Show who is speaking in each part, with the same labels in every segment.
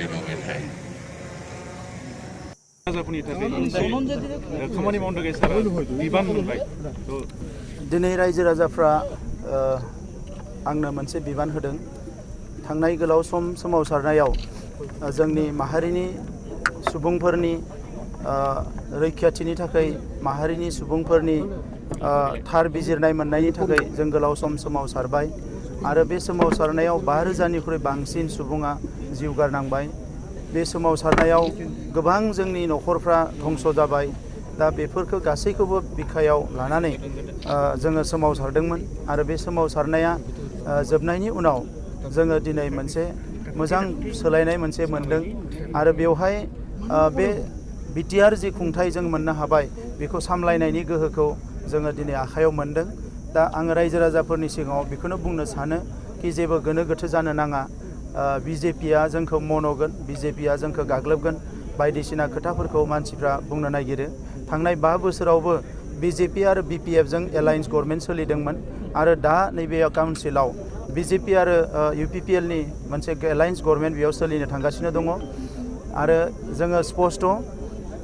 Speaker 1: गेजेराव थायो
Speaker 2: खामानि मावनो थाखाय सारा बिबान मोनबाय
Speaker 3: दिनै रायजो राजाफ्रा आंनो मोनसे बिबान होदों थांनाय गोलाव सम सोमावसारनायाव जोंनि माहारिनि सुबुंफोरनि रैखाथिनि थाखाय माहारिनि सुबुंफोरनि थार बिजिरनाय मोननायनि थाखाय जों गोलाव सम सोमावसारबाय आरो बे सोमावसारनायाव 5,000निख्रुइ बांसिन सुबुङा जिउ गारनांबाय बे सोमावसारनायाव गोबां जोंनि न'खरफ्रा धंस जाबाय दा बेफोरखौ गासैखौबो बिखायाव लानानै जोङो सोमावसारदोंमोन आरो बे सोमावसारनाया जोबनायनि उनाव जोङो दिनै मोनसे मोजां सोलायनाय मोनसे मोनदों आरो बेवहाय बे बिटिआर जि खुंथाय जों मोननो हाबाय बेखौ सामलायनायनि गोहोखौ जोङो दिनै आखायाव मोनदों दा आङो रायजो राजाफोरनि सिगाङाव बेखौनो बुंनो सानो कि जेबो गोनो गोथो जानो नाङा बिजेपिआ जोंखौ मन'गोन बिजेपिआ जोंखौ गाग्लोबगोन बायदिसिना खोथाफोरखौ मानसिफ्रा बुंनो नागिरो थांनाय 5 बोसोरावबो बिजेपि आरो बिपिएफजों एलायन्स गभर्नमेन्ट सोलिदोंमोन आरो दा नैबे काउन्सिलाव बिजेपि आरो इउपिपिएलनि मोनसे एलायन्स गभर्नमेन्ट बेयाव सोलिनो थांगासिनो दङ आरो जोङो स्पष्ट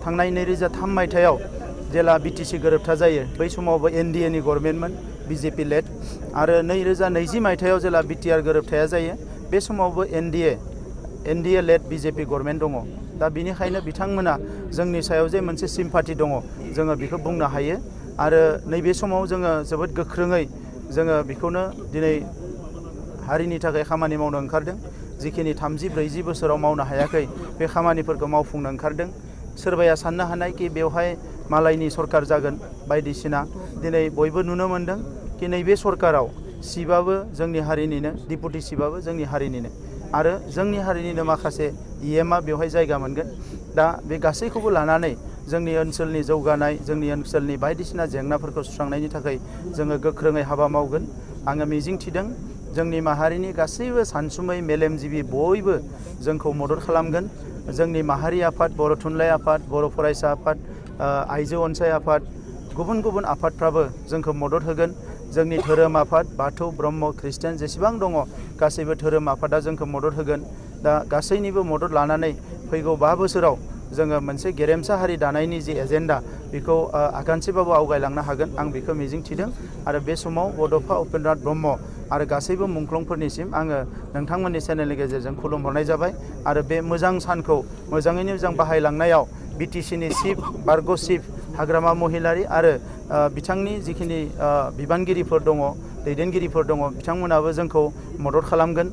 Speaker 3: थांनाय 2003 मायथाइयाव जेला बिटिसि गोरोबथा जायो बै समावबो एनडिएनि गभर्नमेन्टमोन बिजेपि लेड आरो 2020 मायथाइयाव जेला बिटिआर गोरोबथाया जायो बे समावबो एनडिए लेड बिजेपि गभर्नमेन्ट दङ दा बिनिखायनो बिथांमोना जोंनि सायाव जे मोनसे सिम्पाथि दङ जोङो बेखौ बुंनो हायो आरो नैबे समाव जोङो जोबोद गोख्रोङै जोङो बेखौनो दिनै हारिनि थाखाय खामानि मावनो ओंखारदों जिखिनि 30-40 बोसोराव मावनो हायाखै बे खामानिफोरखौ मावफुंनो ओंखारदों सोरबाया साननो हानाय कि बेवहाय मालायनि सरकार जागोन बायदिसिना दिनै बयबो नुनो मोनदों कि नैबे सरकाराव सिबाबो जोंनि हारिनिनो डिपुटि सिबाबो जोंनि हारिनिनो आरो जोंनि हारिनिनो माखासे इएमआ बेवहाय जायगा मोनगोन दा बे गासैखौबो लानानै जोंनि ओनसोलनि जौगानाय जोंनि ओनसोलनि बायदिसिना जेंनाफोरखौ सुस्रांनायनि थाखाय जोङो गोख्रोङै हाबा मावगोन आङो मिजिं थिदों जोंनि माहारिनि गासैबो सानसुमै मेलेमजिबि बयबो जोंखौ मदद खालामगोन जोंनि माहारि आफाद बर' थुनलाइ आफाद बर' फरायसा आफाद आइजो अनसाय आफाद गुबुन गुबुन आफादफ्राबो जोंखौ मदद होगोन जोंनि धोरोम आफाद बाथौ ब्रह्म ख्रिस्टियान जेसेबां दङ गासैबो धोरोम आफादा जोंखौ मदद होगोन दा गासैनिबो मदद लानानै फैगौ 5 बोसोराव जोङो मोनसे गेरेमसा हारि दानायनि जि एजेन्डा बेखौ आगानसेबाबो आवगायलांनो हागोन आं बेखौ मिजिं थिदों आरो बे समाव बड'फा उपेन्द्रनाथ ब्रह्म आरो गासैबो मुंख्लंफोरनिसिम आङो नोंथांमोननि चेनेलनि गेजेरजों खुलुमहरनाय जाबाय आरो बे मोजां सानखौ मोजाङैनो मोजां बाहायलांनायाव बिटिसिनि चिफ बारग' चिफ हाग्रामा महिलारि आरो बिथांनि जिखिनि बिबानगिरिफोर दङ दैदेनगिरिफोर दङ बिथांमोनाबो जोंखौ मदद खालामगोन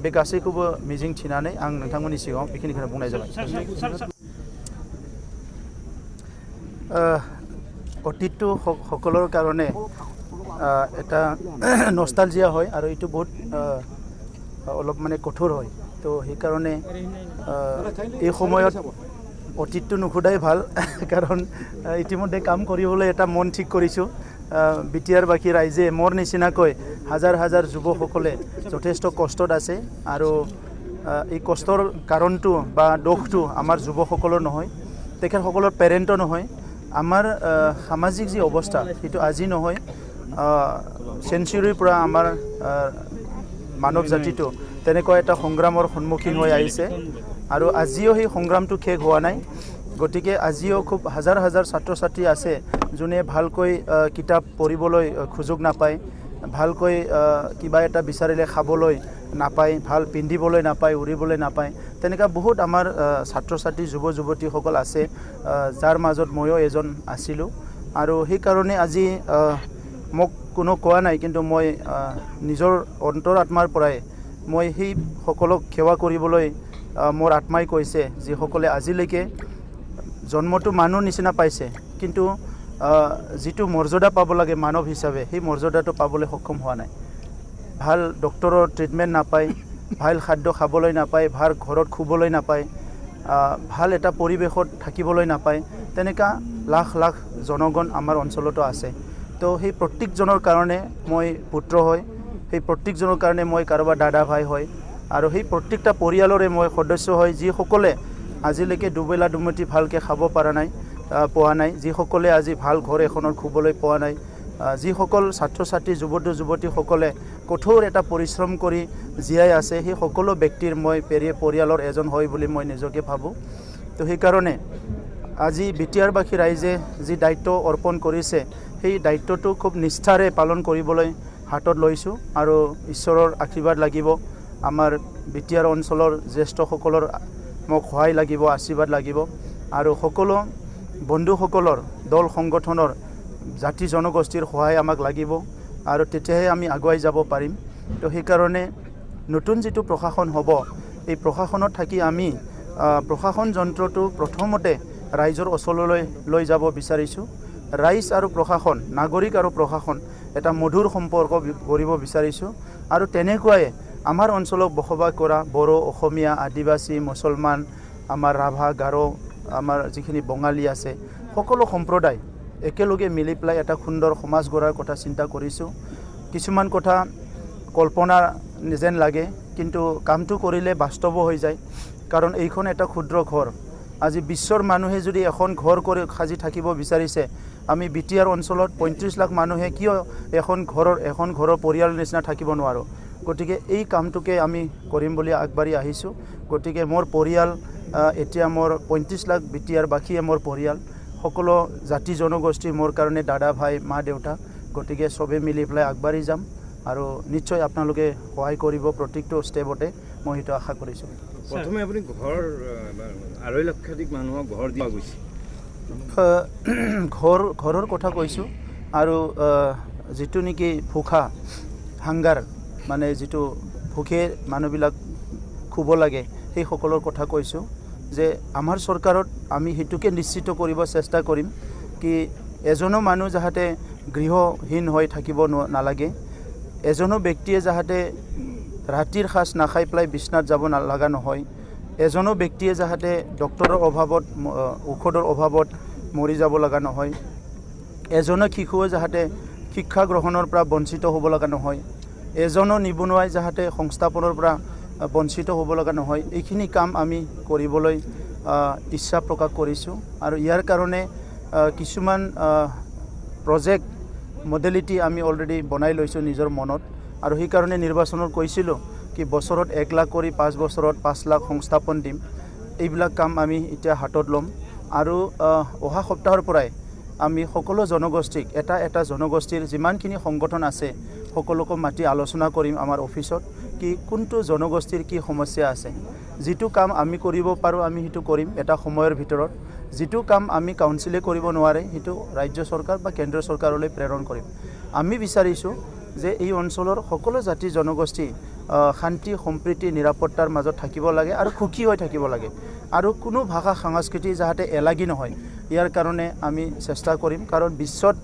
Speaker 3: बे गासैखौबो मिजिं थिनानै आं नोंथांमोननि सिगाङाव बेखिनिखौनो बुंनाय जाबाय অতীতটো সকলৰ কাৰণে এটা নষ্টালজিয়া হয় আৰু এইটো বহুত অলপ মানে কঠোৰ হয় তো সেইকাৰণে এই সময়ত অতীতটো নুখুদাই ভাল কাৰণ ইতিমধ্যে কাম কৰিবলৈ এটা মন ঠিক কৰিছোঁ বিটিআৰ বাকী ৰাইজে মোৰ নিচিনাকৈ হাজাৰ হাজাৰ যুৱকসকলে যথেষ্ট কষ্টত আছে আৰু এই কষ্টৰ কাৰণটো বা দোষটো আমাৰ যুৱকসকলৰ নহয় তেখেতসকলৰ পেৰেণ্টৰ নহয় আমাৰ সামাজিক যি অৱস্থা সেইটো আজি নহয় চেঞ্চুৰীৰ পৰা আমাৰ মানৱ জাতিটো তেনেকুৱা এটা সংগ্ৰামৰ সন্মুখীন হৈ আহিছে আৰু আজিও সেই সংগ্ৰামটো শেষ হোৱা নাই গতিকে আজিও খুব হাজাৰ হাজাৰ ছাত্ৰ ছাত্ৰী আছে যোনে ভালকৈ কিতাপ পঢ়িবলৈ সুযোগ নাপায় ভালকৈ কিবা এটা বিচাৰিলে খাবলৈ নাপায় ভাল পিন্ধিবলৈ নাপায় উৰিবলৈ নাপায় তেনেকুৱা বহুত আমাৰ ছাত্ৰ ছাত্ৰী যুৱ যুৱতীসকল আছে যাৰ মাজত ময়ো এজন আছিলোঁ আৰু সেইকাৰণে আজি মোক কোনো কোৱা নাই কিন্তু মই নিজৰ অন্তৰ আত্মাৰ পৰাই মই সেই সকলক সেৱা কৰিবলৈ মোৰ আত্মাই কৈছে যিসকলে আজিলৈকে জন্মটো মানুহ নিচিনা পাইছে কিন্তু যিটো মৰ্যাদা পাব লাগে মানৱ হিচাপে সেই মৰ্যাদাটো পাবলৈ সক্ষম হোৱা নাই ভাল ডক্টৰৰ ট্ৰিটমেণ্ট নাপায় ভাল খাদ্য খাবলৈ নাপায় ভাল ঘৰত শুবলৈ নাপায় ভাল এটা পৰিৱেশত থাকিবলৈ নাপায় তেনেকুৱা লাখ লাখ জনগণ আমাৰ অঞ্চলতো আছে তো সেই প্ৰত্যেকজনৰ কাৰণে মই পুত্ৰ হয় সেই প্ৰত্যেকজনৰ কাৰণে মই কাৰোবাৰ দাদা ভাই হয় আৰু সেই প্ৰত্যেকটা পৰিয়ালৰে মই সদস্য হয় যিসকলে আজিলৈকে দুবেলা দুমুঠি ভালকৈ খাব পৰা নাই পোৱা নাই যিসকলে আজি ভাল ঘৰ এখনত শুবলৈ পোৱা নাই যিসকল ছাত্ৰ ছাত্ৰী যুৱতীসকলে কঠোৰ এটা পৰিশ্ৰম কৰি জীয়াই আছে সেই সকলো ব্যক্তিৰ মই পৰিয়ালৰ এজন হয় বুলি মই নিজকে ভাবোঁ। তো সেইকাৰণে আজি বিটিয়াৰবাসী ৰাইজে যি দায়িত্ব অৰ্পণ কৰিছে সেই দায়িত্বটো খুব নিষ্ঠাৰে পালন কৰিবলৈ হাতত লৈছোঁ আৰু ঈশ্বৰৰ আশীৰ্বাদ লাগিব, আমাৰ বিটিয়াৰ অঞ্চলৰ জ্যেষ্ঠসকলৰ মোক সহায় লাগিব, আশীৰ্বাদ লাগিব আৰু সকলো বন্ধুসকলৰ দল সংগঠনৰ জাতি জনগোষ্ঠীৰ সহায় আমাক লাগিব আৰু তেতিয়াহে আমি আগুৱাই যাব পাৰিম। তো সেইকাৰণে নতুন যিটো প্ৰশাসন হ'ব এই প্ৰশাসনত থাকি আমি প্ৰশাসন যন্ত্ৰটো প্ৰথমতে ৰাইজৰ ওচৰলৈ লৈ যাব বিচাৰিছোঁ। ৰাইজ আৰু প্ৰশাসন, নাগৰিক আৰু প্ৰশাসন এটা মধুৰ সম্পৰ্ক কৰিব বিচাৰিছোঁ আৰু তেনেকুৱাই আমাৰ অঞ্চলত বসবাস কৰা বড়ো, অসমীয়া, আদিবাসী, মুছলমান, আমাৰ ৰাভা, গাৰো, আমাৰ যিখিনি বঙালী আছে সকলো সম্প্ৰদায় একেলগে মিলি পেলাই এটা সুন্দৰ সমাজ গঢ়াৰ কথা চিন্তা কৰিছোঁ। কিছুমান কথা কল্পনা যেন লাগে কিন্তু কামটো কৰিলে বাস্তৱ হৈ যায়, কাৰণ এইখন এটা ক্ষুদ্ৰ ঘৰ। আজি বিশ্বৰ মানুহে যদি এখন ঘৰ কৰি সাজি থাকিব বিচাৰিছে, আমি বিটিয়াৰ অঞ্চলত 35 লাখ মানুহে কিয় এখন ঘৰৰ পৰিয়ালৰ নিচিনা থাকিব নোৱাৰোঁ। গতিকে এই কামটোকে আমি কৰিম বুলি আগবাঢ়ি আহিছোঁ। গতিকে মোৰ পৰিয়াল এতিয়া মোৰ 35 লাখ বিটিয়াৰবাসীয়ে মোৰ পৰিয়াল, সকলো জাতি জনগোষ্ঠী মোৰ কাৰণে দাদা, ভাই, মা, দেউতা। গতিকে চবেই মিলি পেলাই আগবাঢ়ি যাম আৰু নিশ্চয় আপোনালোকে সহায় কৰিব প্ৰত্যেকটো ষ্টেপতে, মই সেইটো আশা কৰিছোঁ।
Speaker 1: প্ৰথমে আপুনি আঢ়ৈ লক্ষাধিক মানুহক ঘৰ দিয়া গৈছে,
Speaker 3: ঘৰৰ কথা কৈছোঁ আৰু যিটো নেকি ভোকা হাংগাৰ মানে যিটো ভোকে মানুহবিলাক খুব লাগে সেই সকলৰ কথা কৈছোঁ যে আমাৰ চৰকাৰত আমি সেইটোকে নিশ্চিত কৰিব চেষ্টা কৰিম কি এজনো মানুহ যাতে গৃহহীন হৈ থাকিব নালাগে, এজনো ব্যক্তিয়ে যাতে ৰাতিৰ সাজ নাখাই পেলাই বিছনাত যাব নালাগা নহয়, এজনো ব্যক্তিয়ে যাতে ডক্টৰৰ অভাৱত ঔষধৰ অভাৱত মৰি যাব লগা নহয়, এজনো শিশুৱে যাতে শিক্ষা গ্ৰহণৰ পৰা বঞ্চিত হ'ব লগা নহয়, এজনো নিবনুৱাই যাতে সংস্থাপনৰ পৰা বঞ্চিত হ'ব লগা নহয়। এইখিনি কাম আমি কৰিবলৈ ইচ্ছা প্ৰকাশ কৰিছোঁ আৰু ইয়াৰ কাৰণে কিছুমান প্ৰজেক্ট মডেলিটি আমি অলৰেডি বনাই লৈছোঁ নিজৰ মনত আৰু সেইকাৰণে নিৰ্বাচনত কৈছিলোঁ কি বছৰত 1 লাখ কৰি 5 বছৰত 5 লাখ সংস্থাপন দিম। এইবিলাক কাম আমি এতিয়া হাতত ল'ম আৰু অহা সপ্তাহৰ পৰাই আমি সকলো জনগোষ্ঠীক এটা জনগোষ্ঠীৰ যিমানখিনি সংগঠন আছে সকলোকে মাতি আলোচনা কৰিম আমাৰ অফিচত কি কোনটো জনগোষ্ঠীৰ কি সমস্যা আছে, যিটো কাম আমি কৰিব পাৰোঁ আমি সেইটো কৰিম এটা সময়ৰ ভিতৰত, যিটো কাম আমি কাউন্সিলে কৰিব নোৱাৰে সেইটো ৰাজ্য চৰকাৰ বা কেন্দ্ৰীয় চৰকাৰলৈ প্ৰেৰণ কৰিম। আমি বিচাৰিছোঁ যে এই অঞ্চলৰ সকলো জাতি জনগোষ্ঠী শান্তি সম্প্ৰীতি নিৰাপত্তাৰ মাজত থাকিব লাগে আৰু সুখী হৈ থাকিব লাগে আৰু কোনো ভাষা সংস্কৃতি যাতে এলাগি নহয়, ইয়াৰ কাৰণে আমি চেষ্টা কৰিম। কাৰণ বিশ্বত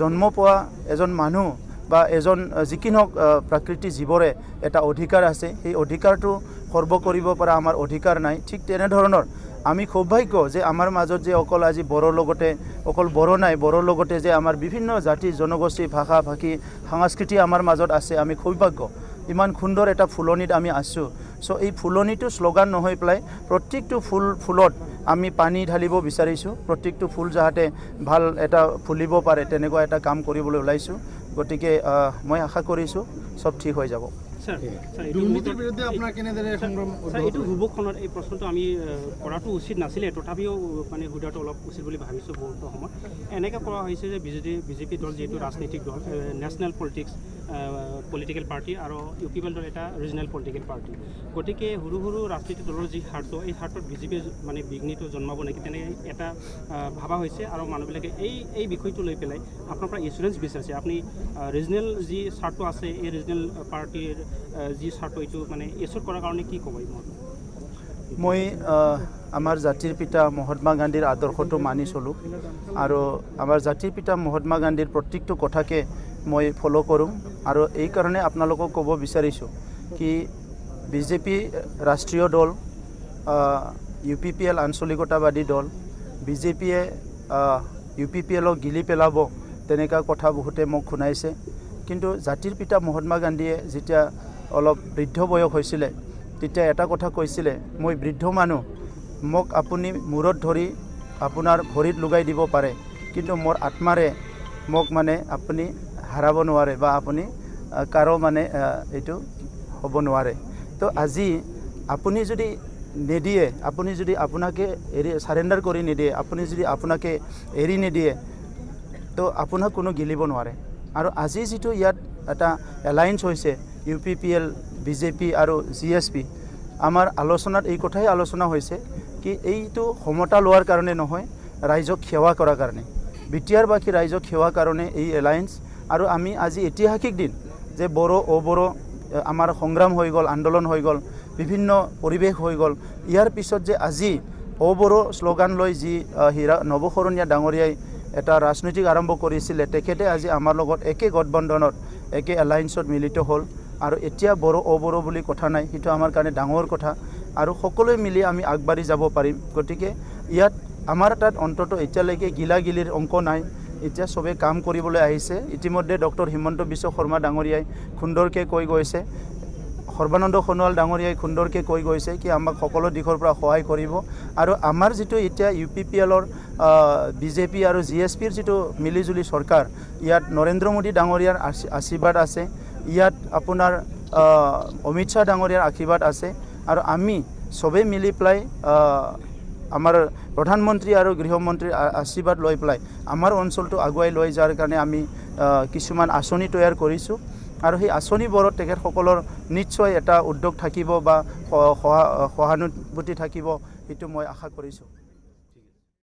Speaker 3: জন্ম পোৱা এজন মানুহ বা এজন যিকোনো প্ৰাকৃতিক জীৱৰে এটা অধিকাৰ আছে, সেই অধিকাৰটো সৰ্ব কৰিব পৰা আমাৰ অধিকাৰ নাই। ঠিক তেনেধৰণৰ আমি সৌভাগ্য যে আমাৰ মাজত যে অকল আজি বড়োৰ লগতে অকল বড়ো নাই, বড়োৰ লগতে যে আমাৰ বিভিন্ন জাতি জনগোষ্ঠী ভাষা ভাষী সংস্কৃতি আমাৰ মাজত আছে, আমি সৌভাগ্য। ইমান সুন্দৰ এটা ফুলনিত আমি আছোঁ। চ' এই ফুলনিটো শ্লোগান নহৈ পেলাই প্ৰত্যেকটো ফুলত আমি পানী ঢালিব বিচাৰিছোঁ, প্ৰত্যেকটো ফুল যাতে ভাল এটা ফুলিব পাৰে তেনেকুৱা এটা কাম কৰিবলৈ ওলাইছোঁ। গতিকে মই আশা কৰিছোঁ চব ঠিক হৈ যাব।
Speaker 4: দুৰ্নীতিৰ বিৰুদ্ধে আপোনাৰ কেনেদৰে সংগ্ৰাম? এইটো যুৱকখনৰ এই প্ৰশ্নটো আমি কৰাটো উচিত নাছিলে, তথাপিও মানে সোধাটো অলপ উচিত বুলি ভাবিছোঁ। বহুতো সময়ত এনেকৈ কৰা হৈছে যে বিজেপি দল যিহেতু ৰাজনৈতিক দল, নেশ্যনেল পলিটিকেল পাৰ্টি আৰু ইউ পি পি এল দল এটা ৰিজনেল পলিটিকেল পাৰ্টি, গতিকে সৰু সৰু ৰাজনৈতিক দলৰ যি স্বাৰ্থ এই স্বাৰ্থত বিজেপিয়ে মানে বিঘ্নিটো জন্মাব নেকি তেনেকৈ এটা ভাবা হৈছে আৰু মানুহবিলাকে এই বিষয়টো লৈ পেলাই আপোনাৰ পৰা ইঞ্চুৰেঞ্চ বিচাৰিছে। আপুনি ৰিজনেল যি স্বাৰ্থ আছে এই ৰিজনেল পাৰ্টিৰ যি স্বাৰ্থ এইটো মানে এচুৰ কৰাৰ কাৰণে কি ক'ব?
Speaker 3: মই আমাৰ জাতিৰ পিতা মহাত্মা গান্ধীৰ আদৰ্শটো মানি চলোঁ আৰু আমাৰ জাতিৰ পিতা মহাত্মা গান্ধীৰ প্ৰত্যেকটো কথাকে মই ফ'ল' কৰোঁ আৰু এই কাৰণে আপোনালোকক ক'ব বিচাৰিছোঁ কি বিজেপি ৰাষ্ট্ৰীয় দল, ইউ পি পি এল আঞ্চলিকতাবাদী দল, বিজেপিয়ে ইউ পি পি এলক গিলি পেলাব তেনেকুৱা কথা বহুতে মোক শুনাইছে। কিন্তু জাতিৰ পিতা মহাত্মা গান্ধীয়ে যেতিয়া অলপ বৃদ্ধ বয়স হৈছিলে তেতিয়া এটা কথা কৈছিলে, মই বৃদ্ধ মানুহ, মোক আপুনি মূৰত ধৰি আপোনাৰ ভৰিত লগাই দিব পাৰে কিন্তু মোৰ আত্মাৰে মোক মানে আপুনি হাৰাব নোৱাৰে বা আপুনি কাৰো মানে এইটো হ'ব নোৱাৰে তো আজি আপুনি যদি নিদিয়ে আপুনি যদি আপোনাকে সাৰেণ্ডাৰ কৰি নিদিয়ে আপুনি যদি আপোনাকে এৰি নিদিয়ে তো আপোনাক কোনো গিলিব নোৱাৰে আৰু আজি যিটো ইয়াত এটা এলায়েন্স হৈছে UPPL BJP আৰু GSP আমাৰ আলোচনাত এই কথাই আলোচনা হৈছে কি এইটো ক্ষমতা লোৱাৰ কাৰণে নহয় ৰাইজক সেৱা কৰাৰ কাৰণে বিটিয়াৰ বাকী ৰাইজক সেৱাৰ কাৰণে এই এলায়েন্স আৰু আমি আজি ঐতিহাসিক দিন যে বড়ো অবড়ো আমাৰ সংগ্ৰাম হৈ গ'ল আন্দোলন হৈ গ'ল বিভিন্ন পৰিৱেশ হৈ গ'ল ইয়াৰ পিছত যে আজি অবড়ো শ্লোগান লৈ যি নৱশৰণীয়া ডাঙৰীয়াই এটা ৰাজনৈতিক আৰম্ভ কৰিছিলে তেখেতে আজি আমাৰ লগত একে গঠবন্ধনত একে এলায়েন্সত মিলিত হ'ল আৰু এতিয়া বড়ো অবড়ো বুলি কথা নাই সেইটো আমাৰ কাৰণে ডাঙৰ কথা আৰু সকলোৱে মিলি আমি আগবাঢ়ি যাব পাৰিম গতিকে ইয়াত আমাৰ তাত অন্তত এতিয়ালৈকে গিলাগিলিৰ অংক নাই এতিয়া সবে কাম কৰিবলৈ আহিছে ইতিমধ্যে ডক্টৰ হিমন্ত বিশ্ব শৰ্মা ডাঙৰীয়াই সুন্দৰকৈ কৈ গৈছে সৰ্বানন্দ সোণোৱাল ডাঙৰীয়াই সুন্দৰকৈ কৈ গৈছে কি আমাক সকলো দিশৰ পৰা সহায় কৰিব আৰু আমাৰ যিটো এতিয়া UPPLৰ BJP আৰু GSPৰ যিটো মিলিজুলি চৰকাৰ ইয়াত নৰেন্দ্ৰ মোদী ডাঙৰীয়াৰ আশীৰ্বাদ আছে ইয়াত আপোনাৰ অমিত শ্বাহ ডাঙৰীয়াৰ আশীৰ্বাদ আছে আৰু আমি সবে মিলি পেলাই আমাৰ প্ৰধানমন্ত্ৰী আৰু গৃহমন্ত্ৰীৰ আশীৰ্বাদ লৈ পেলাই আমাৰ অঞ্চলটো আগুৱাই লৈ যোৱাৰ কাৰণে আমি কিছুমান আঁচনি তৈয়াৰ কৰিছোঁ আৰু সেই আঁচনিবোৰত তেখেতসকলৰ নিশ্চয় এটা উদ্যোগ থাকিব বা সহানুভূতি থাকিব সেইটো মই আশা কৰিছোঁ